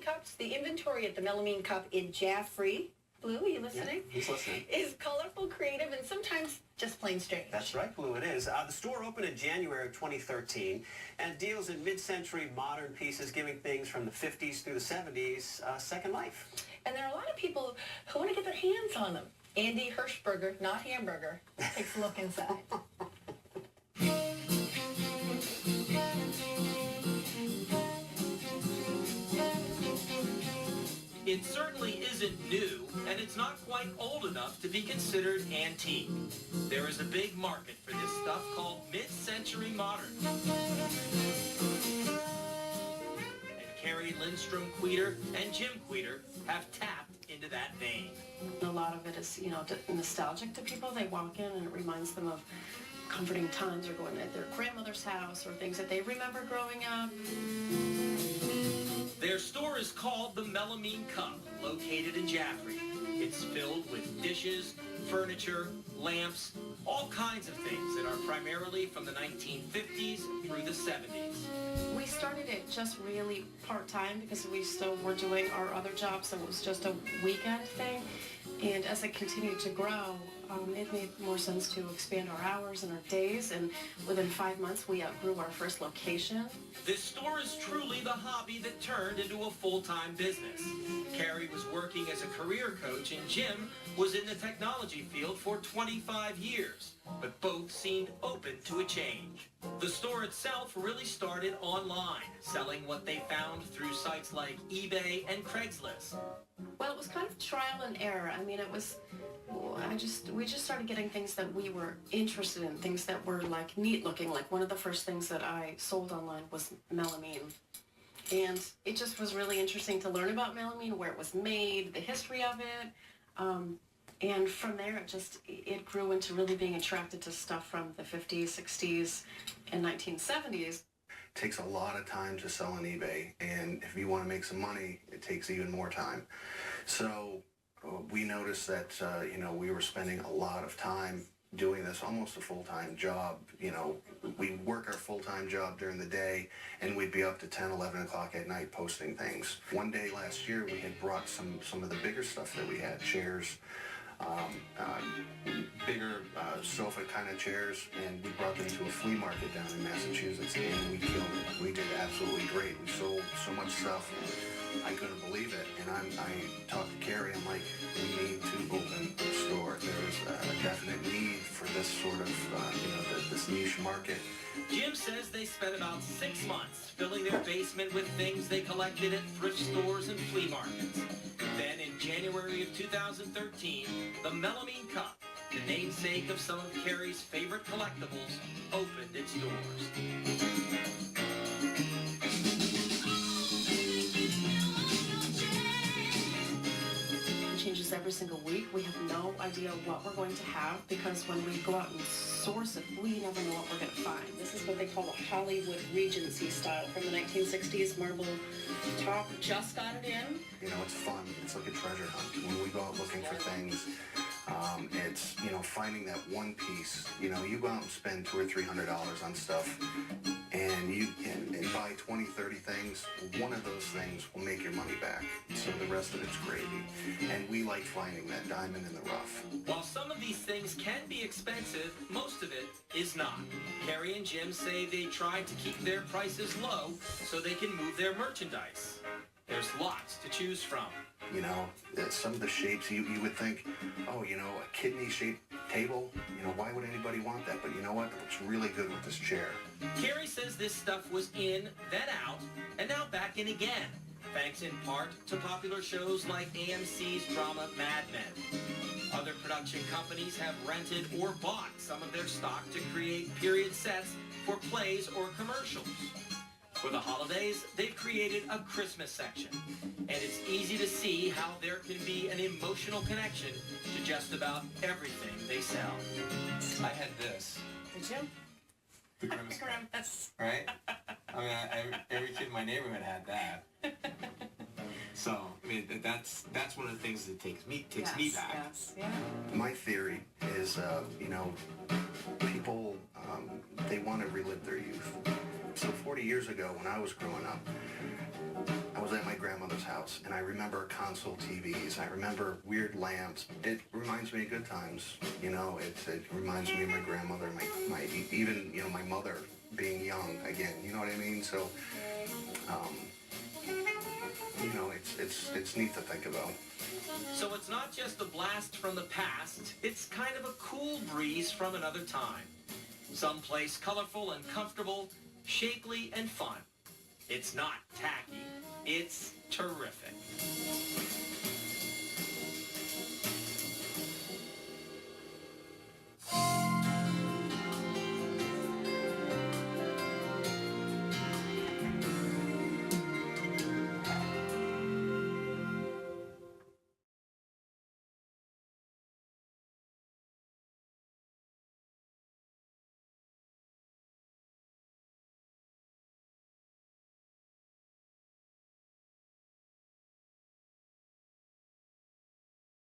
cups. The inventory at the Melamine cup in Jaffrey, Blue, are you listening? Yeah, he's listening. Is colorful, creative, and sometimes just plain strange. That's right, Blue, it is. The store opened in January of 2013 and deals in mid-century modern pieces, giving things from the 50s through the 70s second life. And there are a lot of people who want to get their hands on them. Andy Hirschberger, not Hamburger, takes a look inside. It certainly isn't new, and it's not quite old enough to be considered antique. There is a big market for this stuff called mid-century modern. And Carrie Lindstrom Queter and Jim Queter have tapped into that vein. A lot of it is, nostalgic to people. They walk in and it reminds them of comforting times or going to their grandmother's house or things that they remember growing up. Their store is called the Melamine Cup, located in Jaffrey. It's filled with dishes, furniture, lamps, all kinds of things that are primarily from the 1950s through the 70s. We started it just really part-time because we still were doing our other jobs, so it was just a weekend thing. And as it continued to grow, it made more sense to expand our hours and our days, and within 5 months we outgrew our first location. This store is truly the hobby that turned into a full-time business. Carrie was working as a career coach and Jim was in the technology field for 25 years, but both seemed open to a change. The store itself really started online, selling what they found through sites like eBay and Craigslist. Well, it was kind of trial and error. I mean, we just started getting things that we were interested in, things that were like neat looking. Like one of the first things that I sold online was melamine. And it just was really interesting to learn about melamine, where it was made, the history of it. And from there, it grew into really being attracted to stuff from the 50s, 60s, and 1970s. It takes a lot of time to sell on eBay, and if you want to make some money, it takes even more time. So we noticed that, we were spending a lot of time doing this, almost a full-time job. We'd work our full-time job during the day, and we'd be up to 10, 11 o'clock at night posting things. One day last year, we had brought some of the bigger stuff that we had, chairs, bigger sofa kind of chairs, and we brought them to a flea market down in Massachusetts, and we killed it. We did absolutely great. We sold so much stuff, I couldn't believe it. And I talked to Carrie, I'm like, we need to open a store. There's a definite need for this sort of, this niche market. Jim says they spent about 6 months filling their basement with things they collected at thrift stores and flea markets. Then in January of 2013, the Melamine Cup, the namesake of some of Carrie's favorite collectibles, opened its doors. Changes every single week. We have no idea what we're going to have because when we go out and source it, we never know what we're going to find. This is what they call a Hollywood Regency style from the 1960s marble top. Just got it in. It's fun. It's like a treasure hunt. When we go out looking for things, it's, finding that one piece. You go out and spend $200 or $300 on stuff, and you can buy 20, 30 things. One of those things will make your money back. So the rest of it's gravy. And we like finding that diamond in the rough. While some of these things can be expensive, most of it is not. Carrie and Jim say they try to keep their prices low so they can move their merchandise. There's lots to choose from. Some of the shapes you would think, a kidney-shaped table, why would anybody want that? But you know what? It's really good with this chair. Carrie says this stuff was in, then out, and now back in again, thanks in part to popular shows like AMC's drama Mad Men. Other production companies have rented or bought some of their stock to create period sets for plays or commercials. For the holidays, they've created a Christmas section, and it's easy to see how there can be an emotional connection to just about everything they sell. I had this. Did you? The Grimace card, Grimace. right? Every kid in my neighborhood had that. So, that's one of the things that takes me back. Yes, yeah. My theory is, people, they want to relive their youth. So 40 years ago when I was growing up, I was was at my grandmother's house, and I remember console TVs. I remember weird lamps. It reminds me of good times. You know, it reminds me of my grandmother, my even, you know, my mother being young again. You know what I mean? So, you know, it's neat to think about. So it's not just a blast from the past, it's kind of a cool breeze from another time. Someplace colorful and comfortable, shapely and fun. It's not tacky, it's terrific.